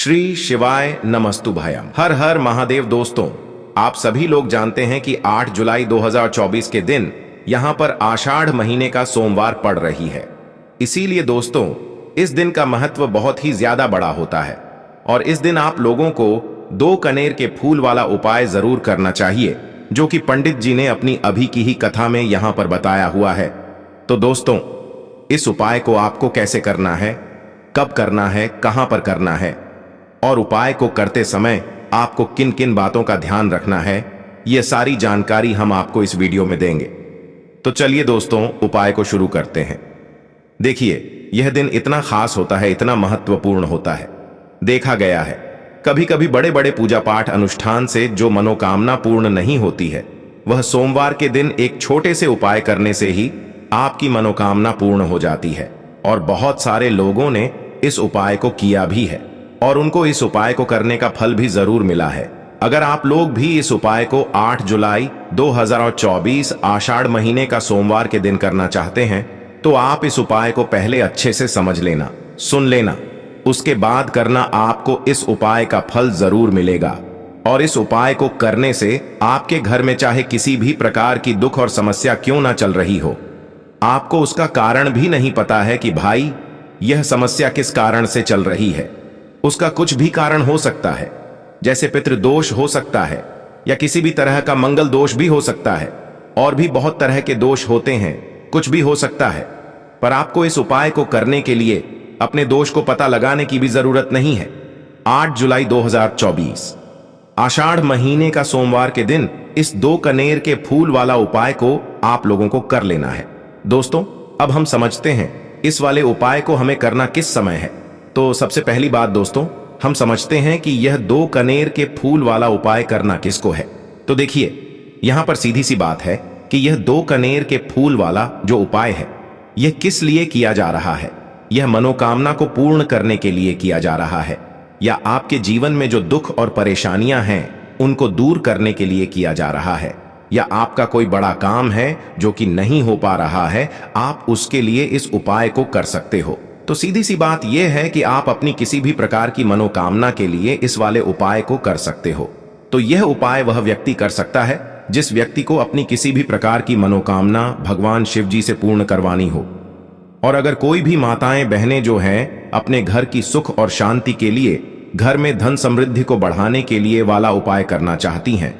श्री शिवाय नमस्तुभयम। हर हर महादेव। दोस्तों, आप सभी लोग जानते हैं कि 8 जुलाई 2024 के दिन यहां पर आषाढ़ महीने का सोमवार पड़ रही है। इसीलिए दोस्तों, इस दिन का महत्व बहुत ही ज्यादा बड़ा होता है और इस दिन आप लोगों को 2 कनेर के फूल वाला उपाय जरूर करना चाहिए, जो कि पंडित जी ने अपनी अभी की ही कथा में यहां पर बताया हुआ है। तो दोस्तों, इस उपाय को आपको कैसे करना है, कब करना है, कहां पर करना है और उपाय को करते समय आपको किन किन बातों का ध्यान रखना है, यह सारी जानकारी हम आपको इस वीडियो में देंगे। तो चलिए दोस्तों, उपाय को शुरू करते हैं। देखिए, यह दिन इतना खास होता है, इतना महत्वपूर्ण होता है। देखा गया है कभी कभी बड़े बड़े पूजा पाठ अनुष्ठान से जो मनोकामना पूर्ण नहीं होती है, वह सोमवार के दिन एक छोटे से उपाय करने से ही आपकी मनोकामना पूर्ण हो जाती है। और बहुत सारे लोगों ने इस उपाय को किया भी है और उनको इस उपाय को करने का फल भी जरूर मिला है। अगर आप लोग भी इस उपाय को 8 जुलाई 2024 आषाढ़ महीने का सोमवार के दिन करना चाहते हैं, तो आप इस उपाय को पहले अच्छे से समझ लेना, सुन लेना, उसके बाद करना। आपको इस उपाय का फल जरूर मिलेगा और इस उपाय को करने से आपके घर में चाहे किसी भी प्रकार की दुख और समस्या क्यों ना चल रही हो, आपको उसका कारण भी नहीं पता है कि भाई यह समस्या किस कारण से चल रही है। उसका कुछ भी कारण हो सकता है, जैसे पितृदोष हो सकता है या किसी भी तरह का मंगल दोष भी हो सकता है, और भी बहुत तरह के दोष होते हैं, कुछ भी हो सकता है। पर आपको इस उपाय को करने के लिए अपने दोष को पता लगाने की भी जरूरत नहीं है। 8 जुलाई 2024 आषाढ़ महीने का सोमवार के दिन इस 2 कनेर के फूल वाला उपाय को आप लोगों को कर लेना है। दोस्तों, अब हम समझते हैं इस वाले उपाय को हमें करना किस समय है। तो सबसे पहली बात दोस्तों, हम समझते हैं कि यह 2 कनेर के फूल वाला उपाय करना किसको है। तो देखिए, यहां पर सीधी सी बात है कि यह 2 कनेर के फूल वाला जो उपाय है, यह किस लिए किया जा रहा है। यह मनोकामना को पूर्ण करने के लिए किया जा रहा है, या आपके जीवन में जो दुख और परेशानियां हैं उनको दूर करने के लिए किया जा रहा है, या आपका कोई बड़ा काम है जो कि नहीं हो पा रहा है, आप उसके लिए इस उपाय को कर सकते हो। तो सीधी सी बात यह है कि आप अपनी किसी भी प्रकार की मनोकामना के लिए इस वाले उपाय को कर सकते हो। तो यह उपाय वह व्यक्ति कर सकता है जिस व्यक्ति को अपनी किसी भी प्रकार की मनोकामना भगवान शिव जी से पूर्ण करवानी हो। और अगर कोई भी माताएं बहनें जो हैं अपने घर की सुख और शांति के लिए, घर में धन समृद्धि को बढ़ाने के लिए वाला उपाय करना चाहती हैं,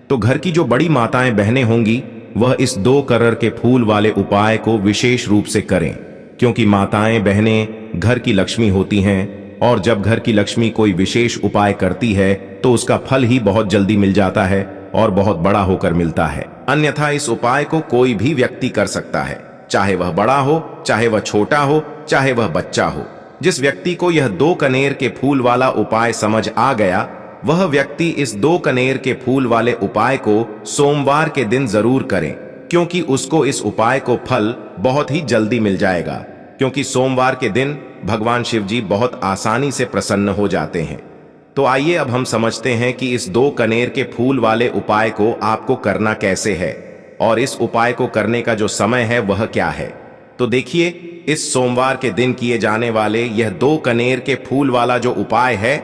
तो घर की जो बड़ी माताएं बहनें होंगी वह इस 2 कनेर के फूल वाले उपाय को विशेष रूप से करें, क्योंकि माताएं बहनें घर की लक्ष्मी होती हैं और जब घर की लक्ष्मी कोई विशेष उपाय करती है तो उसका फल ही बहुत जल्दी मिल जाता है और बहुत बड़ा होकर मिलता है। अन्यथा इस उपाय को कोई भी व्यक्ति कर सकता है, चाहे वह बड़ा हो, चाहे वह छोटा हो, चाहे वह बच्चा हो। जिस व्यक्ति को यह 2 कनेर के फूल वाला उपाय समझ आ गया, वह व्यक्ति इस 2 कनेर के फूल वाले उपाय को सोमवार के दिन जरूर करें, क्योंकि उसको इस उपाय को फल बहुत ही जल्दी मिल जाएगा। क्योंकि सोमवार के दिन भगवान शिव जी बहुत आसानी से प्रसन्न हो जाते हैं। तो आइए अब हम समझते हैं कि इस 2 कनेर के फूल वाले उपाय को आपको करना कैसे है और इस उपाय को करने का जो समय है वह क्या है। तो देखिए, इस सोमवार के दिन किए जाने वाले यह 2 कनेर के फूल वाला जो उपाय है,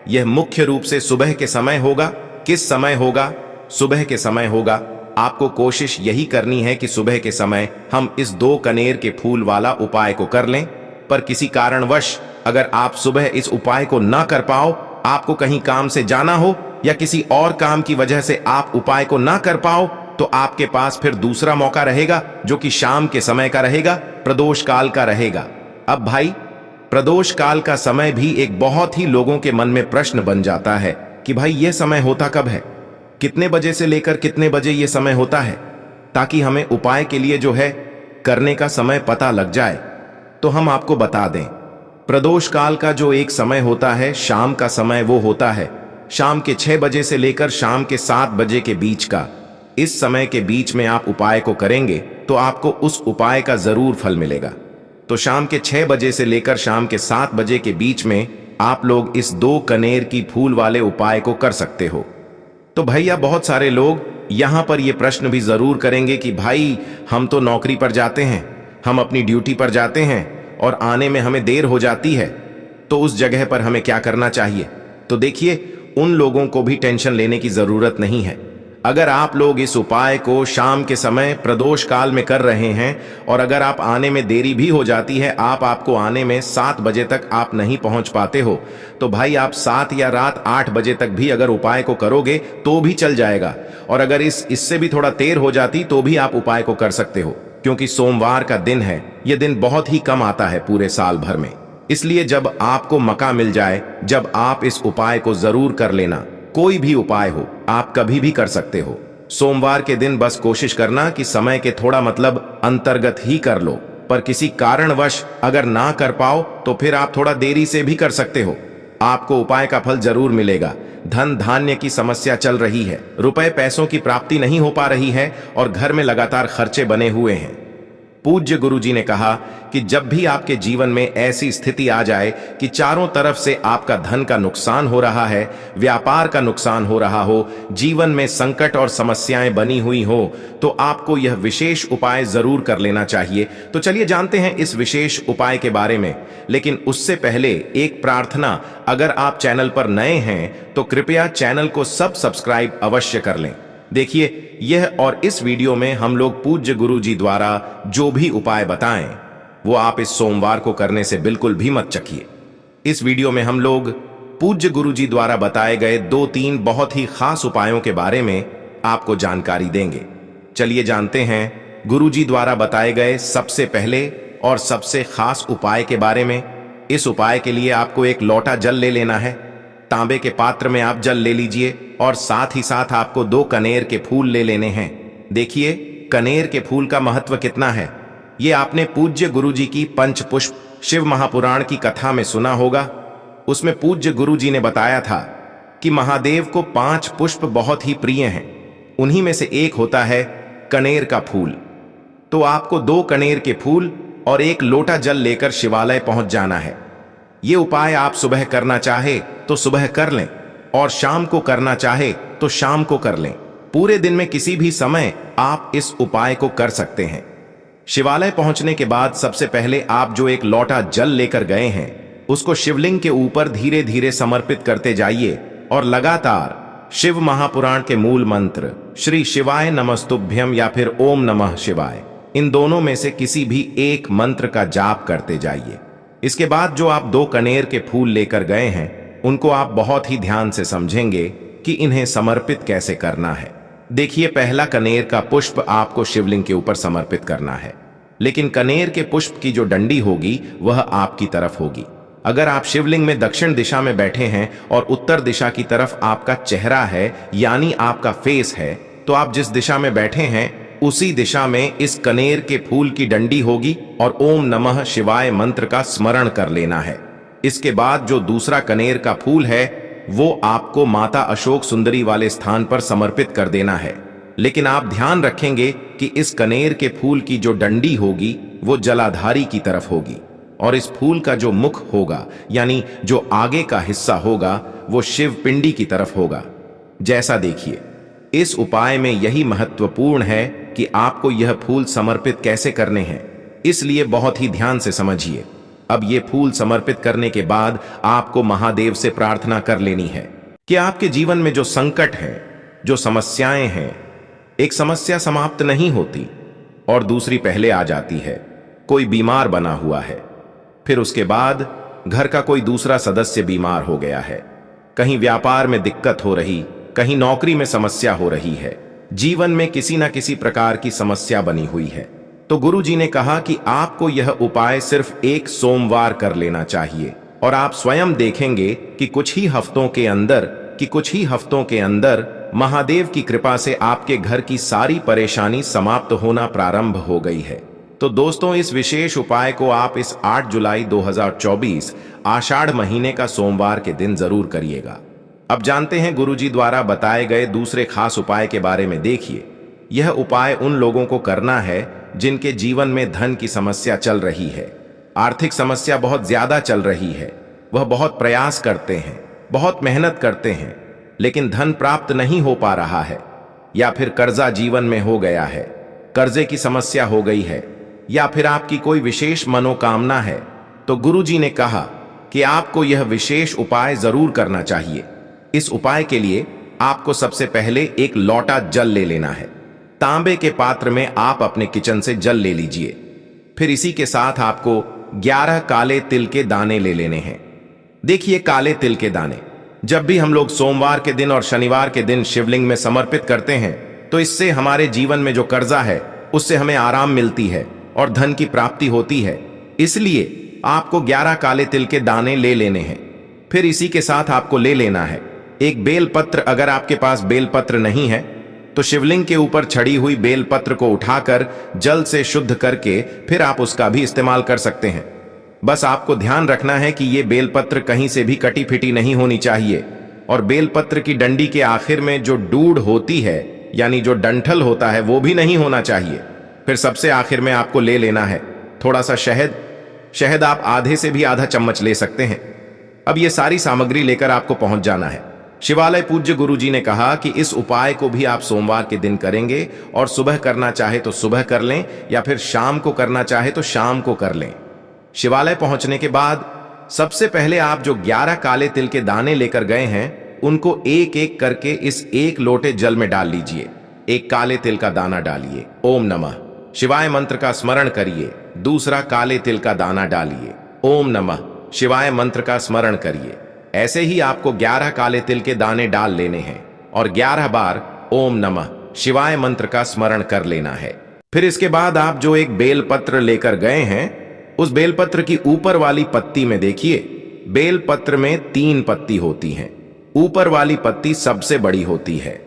यह मुख्य रूप से सुबह के समय होगा। किस समय होगा? सुबह के समय होगा। आपको कोशिश यही करनी है कि सुबह के समय हम इस 2 कनेर के फूल वाला उपाय को कर लें। पर किसी कारणवश अगर आप सुबह इस उपाय को ना कर पाओ, आपको कहीं काम से जाना हो या किसी और काम की वजह से आप उपाय को ना कर पाओ, तो आपके पास फिर दूसरा मौका रहेगा, जो कि शाम के समय का रहेगा, प्रदोष काल का रहेगा। अब भाई, प्रदोष काल का समय भी एक बहुत ही लोगों के मन में प्रश्न बन जाता है कि भाई यह समय होता कब है, कितने बजे से लेकर कितने बजे यह समय होता है, ताकि हमें उपाय के लिए जो है करने का समय पता लग जाए। तो हम आपको बता दें, प्रदोष काल का जो एक समय होता है, शाम का समय, वो होता है शाम के 6 बजे से लेकर शाम के 7 बजे के बीच का। इस समय के बीच में आप उपाय को करेंगे तो आपको उस उपाय का जरूर फल मिलेगा। तो शाम के 6 बजे से लेकर शाम के 7 बजे के बीच में आप लोग इस 2 कनेर की फूल वाले उपाय को कर सकते हो। तो भैया, बहुत सारे लोग यहां पर यह प्रश्न भी जरूर करेंगे कि भाई हम तो नौकरी पर जाते हैं, हम अपनी ड्यूटी पर जाते हैं और आने में हमें देर हो जाती है, तो उस जगह पर हमें क्या करना चाहिए? तो देखिए, उन लोगों को भी टेंशन लेने की जरूरत नहीं है। अगर आप लोग इस उपाय को शाम के समय प्रदोष काल में कर रहे हैं और अगर आप आने में देरी भी हो जाती है, आपको आने में 7 बजे तक आप नहीं पहुंच पाते हो, तो भाई आप 7 या रात 8 बजे तक भी अगर उपाय को करोगे तो भी चल जाएगा। और अगर इससे भी थोड़ा देर हो जाती तो भी आप उपाय को कर सकते हो, क्योंकि सोमवार का दिन है। यह दिन बहुत ही कम आता है पूरे साल भर में। इसलिए जब आपको मौका मिल जाए, जब आप इस उपाय को जरूर कर लेना। कोई भी उपाय हो, आप कभी भी कर सकते हो। सोमवार के दिन बस कोशिश करना कि समय के थोड़ा अंतर्गत ही कर लो, पर किसी कारणवश अगर ना कर पाओ तो फिर आप थोड़ा देरी से भी कर सकते हो। आपको उपाय का फल जरूर मिलेगा। धन धान्य की समस्या चल रही है, रुपए पैसों की प्राप्ति नहीं हो पा रही है और घर में लगातार खर्चे बने हुए हैं। पूज्य गुरुजी ने कहा कि जब भी आपके जीवन में ऐसी स्थिति आ जाए कि चारों तरफ से आपका धन का नुकसान हो रहा है, व्यापार का नुकसान हो रहा हो, जीवन में संकट और समस्याएं बनी हुई हो, तो आपको यह विशेष उपाय जरूर कर लेना चाहिए। तो चलिए जानते हैं इस विशेष उपाय के बारे में। लेकिन उससे पहले एक प्रार्थना, अगर आप चैनल पर नए हैं तो कृपया चैनल को सब्सक्राइब अवश्य कर लें। देखिए, यह और इस वीडियो में हम लोग पूज्य गुरुजी द्वारा जो भी उपाय बताएं वो आप इस सोमवार को करने से बिल्कुल भी मत चखिए। इस वीडियो में हम लोग पूज्य गुरुजी द्वारा बताए गए 2-3 बहुत ही खास उपायों के बारे में आपको जानकारी देंगे। चलिए जानते हैं गुरुजी द्वारा बताए गए सबसे पहले और सबसे खास उपाय के बारे में। इस उपाय के लिए आपको एक लोटा जल ले लेना है। तांबे के पात्र में आप जल ले लीजिए और साथ ही साथ आपको 2 कनेर के फूल ले लेने हैं। देखिए, कनेर के फूल का महत्व कितना है, ये आपने पूज्य गुरुजी की पंचपुष्प शिव महापुराण की कथा में सुना होगा। उसमें पूज्य गुरुजी ने बताया था कि महादेव को 5 पुष्प बहुत ही प्रिय हैं। उन्हीं में से एक होता है कनेर का फूल। तो आपको 2 कनेर के फूल और 1 लोटा जल लेकर शिवालय पहुंच जाना है। ये उपाय आप सुबह करना चाहे तो सुबह कर लें और शाम को करना चाहे तो शाम को कर लें। पूरे दिन में किसी भी समय आप इस उपाय को कर सकते हैं। शिवालय पहुंचने के बाद सबसे पहले आप जो 1 लोटा जल लेकर गए हैं उसको शिवलिंग के ऊपर धीरे धीरे समर्पित करते जाइए और लगातार शिव महापुराण के मूल मंत्र श्री शिवाय नमस्तुभ्यम या फिर ओम नमः शिवाय, इन दोनों में से किसी भी एक मंत्र का जाप करते जाइए। इसके बाद जो आप 2 कनेर के फूल लेकर गए हैं उनको आप बहुत ही ध्यान से समझेंगे कि इन्हें समर्पित कैसे करना है। देखिए, पहला कनेर का पुष्प आपको शिवलिंग के ऊपर समर्पित करना है, लेकिन कनेर के पुष्प की जो डंडी होगी वह आपकी तरफ होगी। अगर आप शिवलिंग में दक्षिण दिशा में बैठे हैं और उत्तर दिशा की तरफ आपका चेहरा है यानी आपका फेस है, तो आप जिस दिशा में बैठे हैं उसी दिशा में इस कनेर के फूल की डंडी होगी और ओम नमः शिवाय मंत्र का स्मरण कर लेना है। इसके बाद जो दूसरा कनेर का फूल है वो आपको माता अशोक सुंदरी वाले स्थान पर समर्पित कर देना है। लेकिन आप ध्यान रखेंगे कि इस कनेर के फूल की जो डंडी होगी वो जलाधारी की तरफ होगी और इस फूल का जो मुख होगा यानी जो आगे का हिस्सा होगा वो शिव पिंडी की तरफ होगा। जैसा देखिए, इस उपाय में यही महत्वपूर्ण है कि आपको यह फूल समर्पित कैसे करने हैं, इसलिए बहुत ही ध्यान से समझिए। अब ये फूल समर्पित करने के बाद आपको महादेव से प्रार्थना कर लेनी है कि आपके जीवन में जो संकट है, जो समस्याएं हैं, एक समस्या समाप्त नहीं होती और दूसरी पहले आ जाती है। कोई बीमार बना हुआ है, फिर उसके बाद घर का कोई दूसरा सदस्य बीमार हो गया है, कहीं व्यापार में दिक्कत हो रही, कहीं नौकरी में समस्या हो रही है, जीवन में किसी न किसी प्रकार की समस्या बनी हुई है, तो गुरुजी ने कहा कि आपको यह उपाय सिर्फ 1 सोमवार कर लेना चाहिए और आप स्वयं देखेंगे कि कुछ ही हफ्तों के अंदर महादेव की कृपा से आपके घर की सारी परेशानी समाप्त होना प्रारंभ हो गई है। तो दोस्तों, इस विशेष उपाय को आप इस 8 जुलाई 2024 आषाढ़ महीने का सोमवार के दिन जरूर करिएगा। अब जानते हैं गुरुजी द्वारा बताए गए दूसरे खास उपाय के बारे में। देखिए, यह उपाय उन लोगों को करना है जिनके जीवन में धन की समस्या चल रही है, आर्थिक समस्या बहुत ज्यादा चल रही है। वह बहुत प्रयास करते हैं, बहुत मेहनत करते हैं, लेकिन धन प्राप्त नहीं हो पा रहा है, या फिर कर्जा जीवन में हो गया है, कर्जे की समस्या हो गई है, या फिर आपकी कोई विशेष मनोकामना है। तो गुरुजी ने कहा कि आपको यह विशेष उपाय जरूर करना चाहिए। इस उपाय के लिए आपको सबसे पहले एक लोटा जल ले लेना है। तांबे के पात्र में आप अपने किचन से जल ले लीजिए। फिर इसी के साथ आपको 11 काले तिल के दाने ले लेने हैं। देखिए, काले तिल के दाने जब भी हम लोग सोमवार के दिन और शनिवार के दिन शिवलिंग में समर्पित करते हैं तो इससे हमारे जीवन में जो कर्जा है उससे हमें आराम मिलती है और धन की प्राप्ति होती है। इसलिए आपको 11 काले तिल के दाने ले लेने हैं। फिर इसी के साथ आपको ले लेना है एक बेलपत्र। अगर आपके पास बेलपत्र नहीं है तो शिवलिंग के ऊपर छड़ी हुई बेलपत्र को उठाकर जल से शुद्ध करके फिर आप उसका भी इस्तेमाल कर सकते हैं। बस आपको ध्यान रखना है कि ये बेलपत्र कहीं से भी कटी फिटी नहीं होनी चाहिए और बेलपत्र की डंडी के आखिर में जो डूड होती है यानी जो डंठल होता है वो भी नहीं होना चाहिए। फिर सबसे आखिर में आपको ले लेना है थोड़ा सा शहद। शहद आप आधे से भी आधा चम्मच ले सकते हैं। अब ये सारी सामग्री लेकर आपको पहुंच जाना है शिवालय। पूज्य गुरुजी ने कहा कि इस उपाय को भी आप सोमवार के दिन करेंगे और सुबह करना चाहे तो सुबह कर लें या फिर शाम को करना चाहे तो शाम को कर लें। शिवालय पहुंचने के बाद सबसे पहले आप जो 11 काले तिल के दाने लेकर गए हैं उनको एक एक करके इस एक लोटे जल में डाल लीजिए। एक काले तिल का दाना डालिए, ओम नमः शिवाय मंत्र का स्मरण करिए। दूसरा काले तिल का दाना डालिए, ओम नमः शिवाय मंत्र का स्मरण करिए। ऐसे ही आपको 11 काले तिल के दाने डाल लेने हैं और 11 बार ओम नमः शिवाय मंत्र का स्मरण कर लेना है। फिर इसके बाद आप जो एक बेलपत्र लेकर गए हैं उस बेलपत्र की ऊपर वाली पत्ती में देखिए, बेलपत्र में 3 पत्ती होती हैं। ऊपर वाली पत्ती सबसे बड़ी होती है।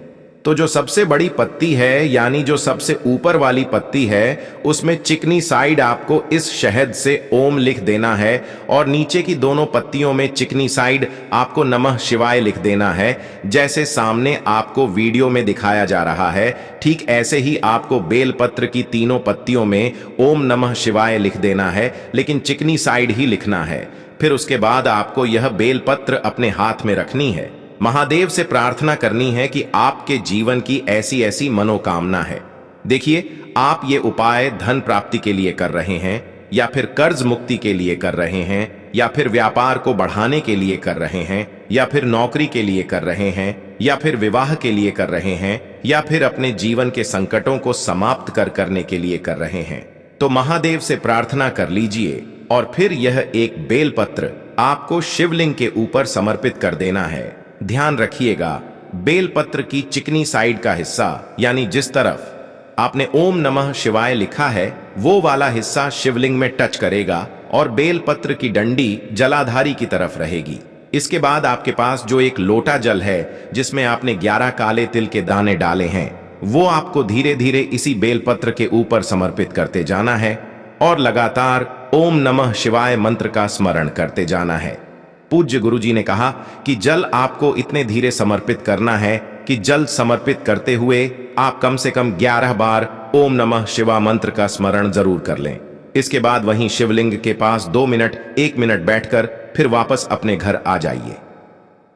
तो जो सबसे बड़ी पत्ती है यानी जो सबसे ऊपर वाली पत्ती है उसमें चिकनी साइड आपको इस शहद से ओम लिख देना है और नीचे की दोनों पत्तियों में चिकनी साइड आपको नमः शिवाय लिख देना है। जैसे सामने आपको वीडियो में दिखाया जा रहा है ठीक ऐसे ही आपको बेलपत्र की तीनों पत्तियों में ओम नमः शिवाय लिख देना है, लेकिन चिकनी साइड ही लिखना है। फिर उसके बाद आपको यह बेलपत्र अपने हाथ में रखनी है। महादेव से प्रार्थना करनी है कि आपके जीवन की ऐसी ऐसी मनोकामना है। देखिए, आप ये उपाय धन प्राप्ति के लिए कर रहे हैं या फिर कर्ज मुक्ति के लिए कर रहे हैं या फिर व्यापार को बढ़ाने के लिए कर रहे हैं या फिर नौकरी के लिए कर रहे हैं या फिर विवाह के लिए कर रहे हैं या फिर अपने जीवन के संकटों को समाप्त करने के लिए कर रहे हैं। तो महादेव से प्रार्थना कर लीजिए और फिर यह एक बेलपत्र आपको शिवलिंग के ऊपर समर्पित कर देना है। ध्यान रखिएगा, बेलपत्र की चिकनी साइड का हिस्सा यानी जिस तरफ आपने ओम नमः शिवाय लिखा है वो वाला हिस्सा शिवलिंग में टच करेगा और बेलपत्र की डंडी जलाधारी की तरफ रहेगी। इसके बाद आपके पास जो एक लोटा जल है जिसमें आपने 11 काले तिल के दाने डाले हैं वो आपको धीरे धीरे इसी बेलपत्र के ऊपर समर्पित करते जाना है और लगातार ओम नमः शिवाय मंत्र का स्मरण करते जाना है। पूज्य गुरुजी ने कहा कि जल आपको इतने धीरे समर्पित करना है कि जल समर्पित करते हुए आप कम से कम 11 बार ओम नमः शिवाय मंत्र का स्मरण जरूर कर लें। इसके बाद वहीं शिवलिंग के पास 2 मिनट 1 मिनट बैठकर फिर वापस अपने घर आ जाइए।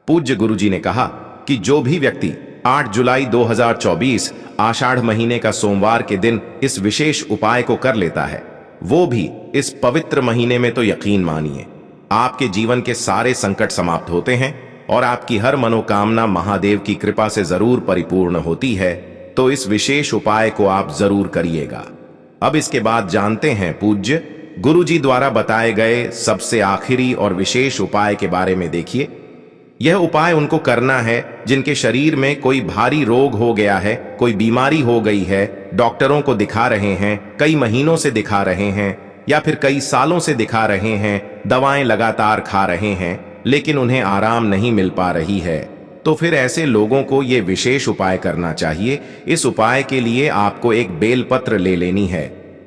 पूज्य गुरुजी ने कहा कि जो भी व्यक्ति 8 जुलाई 2024 आषाढ़ महीने का सोमवार के दिन इस विशेष उपाय को कर लेता है वो भी इस पवित्र महीने में तो यकीन मानिए आपके जीवन के सारे संकट समाप्त होते हैं और आपकी हर मनोकामना महादेव की कृपा से जरूर परिपूर्ण होती है। तो इस विशेष उपाय को आप जरूर करिएगा। अब इसके बाद जानते हैं पूज्य गुरुजी द्वारा बताए गए सबसे आखिरी और विशेष उपाय के बारे में। देखिए, यह उपाय उनको करना है जिनके शरीर में कोई भारी रोग हो गया है, कोई बीमारी हो गई है, डॉक्टरों को दिखा रहे हैं, कई महीनों से दिखा रहे हैं या फिर कई सालों से दिखा रहे हैं, दवाएं लगातार खा रहे हैं लेकिन उन्हें आराम नहीं मिल पा रही है। तो फिर ऐसे लोगों को ये विशेष उपाय करना चाहिए। इस उपाय के लिए आपको एक बेलपत्र ले लेनी है।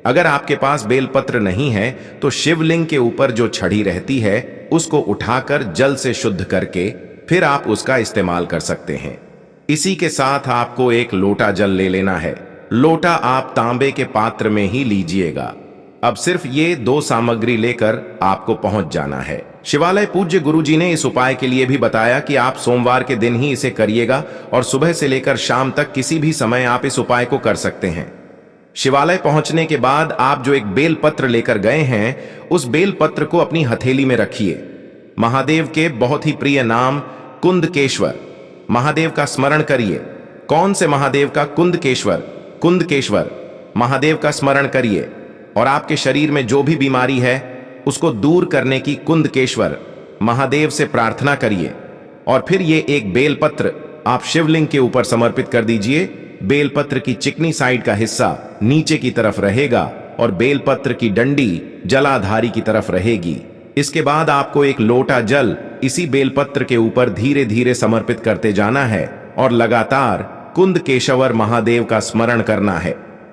अगर आपके पास बेलपत्र नहीं है तो शिवलिंग के ऊपर जो छड़ी रहती है उसको उठाकर जल से शुद्ध करके फिर आप उसका इस्तेमाल कर सकते हैं। इसी के साथ आपको एक लोटा जल ले लेना है। लोटा आप तांबे के पात्र में ही लीजिएगा। अब सिर्फ ये 2 सामग्री लेकर आपको पहुंच जाना है। शिवालय पूज्य गुरुजी ने इस उपाय के लिए भी बताया कि आप सोमवार के दिन ही इसे करिएगा और सुबह से लेकर शाम तक किसी भी समय आप इस उपाय को कर सकते हैं। शिवालय पहुंचने के बाद आप जो एक बेलपत्र लेकर गए हैं उस बेलपत्र को अपनी हथेली में रखिए। महादेव के बहुत ही प्रिय नाम कुंदकेश्वर महादेव का स्मरण करिए। कौन से महादेव का? कुंदकेश्वर महादेव का स्मरण करिए और आपके शरीर में जो भी बीमारी है उसको दूर करने की कुंदकेश्वर महादेव से प्रार्थना करिए। और फिर ये एक बेलपत्र आप शिवलिंग के ऊपर समर्पित कर दीजिए। बेलपत्र की चिकनी साइड का हिस्सा नीचे की तरफ रहेगा और बेलपत्र की डंडी जलाधारी की तरफ रहेगी। इसके बाद आपको एक लोटा जल इसी बेलपत्र के ऊपर धीरे धीरे समर्पित करते जाना है और लगातार कुंदकेश्वर महादेव का स्मरण करना है।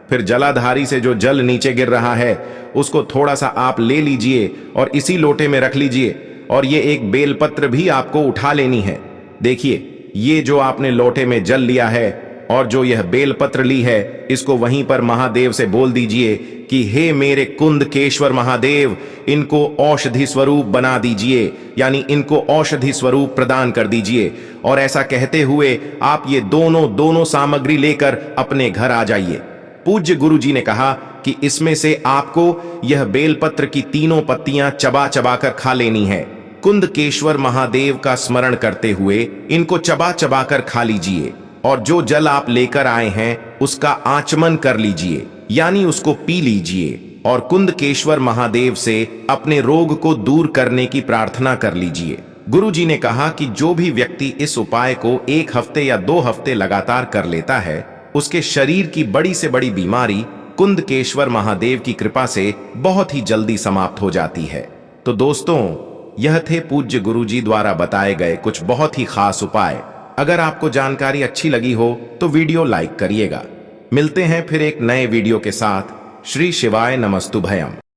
फिर जलाधारी से जो जल नीचे गिर रहा है उसको थोड़ा सा आप ले लीजिए और इसी लोटे में रख लीजिए और ये एक बेलपत्र भी आपको उठा लेनी है। देखिए, ये जो आपने लोटे में जल लिया है और जो यह बेलपत्र ली है, इसको वहीं पर महादेव से बोल दीजिए कि हे मेरे कुंदकेश्वर महादेव, इनको औषधि स्वरूप बना दीजिए, यानी इनको औषधि स्वरूप प्रदान कर दीजिए। और ऐसा कहते हुए आप ये दोनों सामग्री लेकर अपने घर आ जाइए। पूज्य गुरु जी ने कहा कि इसमें से आपको यह बेलपत्र की तीनों पत्तियां चबा चबा कर खा लेनी है। कुंदकेश्वर महादेव का स्मरण करते हुए इनको चबा चबा कर खा लीजिए और जो जल आप लेकर आए हैं उसका आचमन कर लीजिए, यानी उसको पी लीजिए और कुंदकेश्वर महादेव से अपने रोग को दूर करने की प्रार्थना कर लीजिए। गुरु जी ने कहा कि जो भी व्यक्ति इस उपाय को 1 हफ्ते या 2 हफ्ते लगातार कर लेता है, उसके शरीर की बड़ी से बड़ी बीमारी कुंदकेश्वर महादेव की कृपा से बहुत ही जल्दी समाप्त हो जाती है। तो दोस्तों, यह थे पूज्य गुरु जी द्वारा बताए गए कुछ बहुत ही खास उपाय। अगर आपको जानकारी अच्छी लगी हो तो वीडियो लाइक करिएगा। मिलते हैं फिर एक नए वीडियो के साथ। श्री शिवाय नमस्तुभयम।